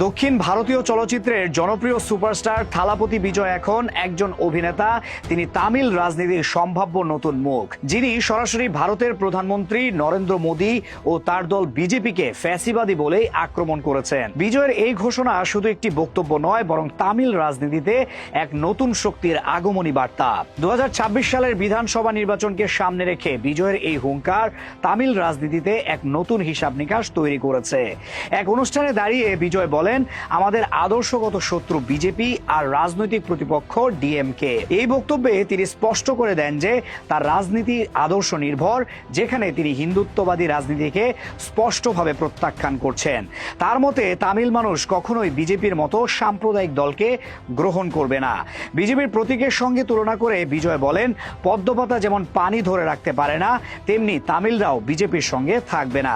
দক্ষিণ ভারতীয় চলচ্চিত্রের জনপ্রিয় সুপারস্টার থালাপতি বিজয় এখন একজন অভিনেতা। তিনি তামিল রাজনীতির সম্ভাব্য নতুন মুখ, যিনি সরাসরি ভারতের প্রধানমন্ত্রী নরেন্দ্র মোদী ও তার দল বিজেপিকে ফ্যাসিবাদী বলেই আক্রমণ করেছেন। বিজয়ের এই ঘোষণা শুধু একটি বক্তব্য নয়, বরং তামিল রাজনীতিতে এক নতুন শক্তির আগমনী বার্তা। 2026 সালের বিধানসভা নির্বাচনকে সামনে রেখে বিজয়ের এই হুঙ্কার তামিল রাজনীতিতে এক নতুন হিসাব নিকাশ তৈরি করেছে। এক অনুষ্ঠানে দাঁড়িয়ে বিজয় বলেন, আমাদের আদর্শগত শত্রু বিজেপি আর রাজনৈতিক প্রতিপক্ষ ডিএমকে। এই বক্তব্যে তিনি স্পষ্ট করে দেন যে তার রাজনীতি আদর্শ নির্ভর, যেখানে তিনি হিন্দুত্ববাদী রাজনীতিকে স্পষ্টভাবে প্রত্যাখ্যান করছেন। তার মতে তামিল মানুষ কখনোই বিজেপির মতো সাম্প্রদায়িক দলকে গ্রহণ করবে না। বিজেপির প্রতীকের সঙ্গে তুলনা করে বিজয় বলেন, পদ্মপাতা যেমন পানি ধরে রাখতে পারে না, তেমনি তামিলরাও বিজেপির সঙ্গে থাকবে না।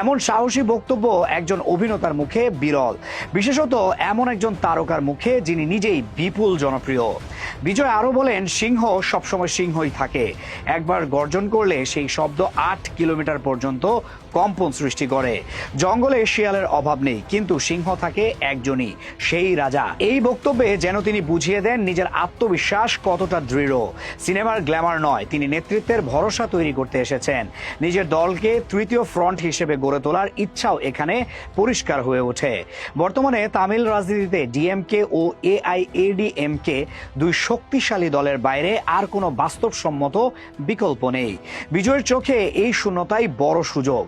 এমন সাহসী বক্তব্য একজন অভিনেতার মুখে বিরল, বিশেষত এমন একজন তারকার মুখে যিনি নিজেই বিপুল জনপ্রিয়। বিজয় আরো বলেন, সিংহ সবসময় সিংহই থাকে। একবার গর্জন করলে সেই শব্দ 8 কিলোমিটার পর্যন্ত কম্পন সৃষ্টি করে। জঙ্গলে শিয়ালের অভাব নেই, কিন্তু সিংহ থাকে একজনই, সেই রাজা। এই বক্তব্যে যেন তিনি বুঝিয়ে দেন নিজের আত্মবিশ্বাস কতটা দৃঢ়। সিনেমার গ্ল্যামার নয়, তিনি নেতৃত্বের ভরসা তৈরি করতে এসেছেন। নিজের দলকে তৃতীয় ফ্রন্ট হিসেবে গড়ে তোলার ইচ্ছাও এখানে পরিষ্কার হয়ে ওঠে। বর্তমানে তামিল রাজনীতিতে ডিএমকে ও এআইএডিএমকে দুই শক্তিশালী দলের বাইরে আর কোনো বাস্তবসম্মত বিকল্প নেই। বিজয়ের চোখে এই শূন্যতাই বড় সুযোগ।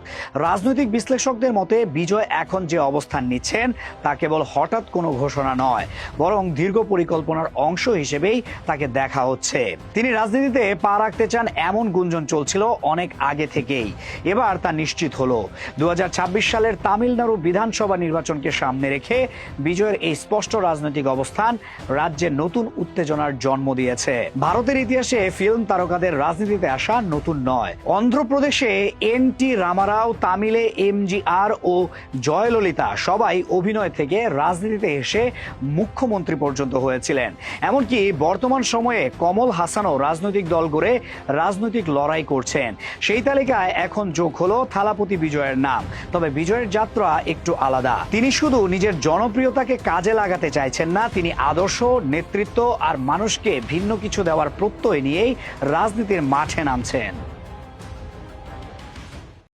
রাজনৈতিক বিশ্লেষকদের মতে বিজয় এখন যে অবস্থান নিচ্ছেন তা কেবল হঠাৎ কোনো ঘোষণা নয়, বরং দীর্ঘ পরিকল্পনার অংশ হিসেবেই তাকে দেখা হচ্ছে। তিনি রাজনীতিতে পা রাখতে চান এমন গুঞ্জন চলছিল অনেক আগে থেকেই, এবার তা নিশ্চিত হলো। 2026 সালের তামিলনাড়ু বিধানসভা নির্বাচনকে সামনে রেখে বিজয়ের এই স্পষ্ট রাজনৈতিক অবস্থান রাজ্যে নতুন উত্তেজনার জন্ম দিয়েছে। ভারতের ইতিহাসে ফিল্ম তারকাদের রাজনীতিতে আসা নতুন নয়। অন্ধ্রপ্রদেশে এন.টি. রামারাও, তামিলে এমজিআর ও জয়ললিতা সবাই অভিনয় থেকে রাজনীতিতে এসে মুখ্যমন্ত্রী পর্যন্ত হয়েছিলেন। এমনকি বর্তমান সময়ে কমল হাসানও রাজনৈতিক দল গড়ে রাজনৈতিক লড়াই করছেন। সেই তালিকায় এখন যোগ হলো থালাপতি বিজয়ের নাম। তবে বিজয়ের যাত্রা একটু আলাদা। তিনি শুধু নিজের জনপ্রিয়তাকে কাজে লাগাতে চাইছেন না, তিনি আদর্শ, নেতৃত্ব আর মানুষকে ভিন্ন কিছু দেওয়ার প্রত্যয় নিয়েই রাজনীতির মাঠে নামছেন।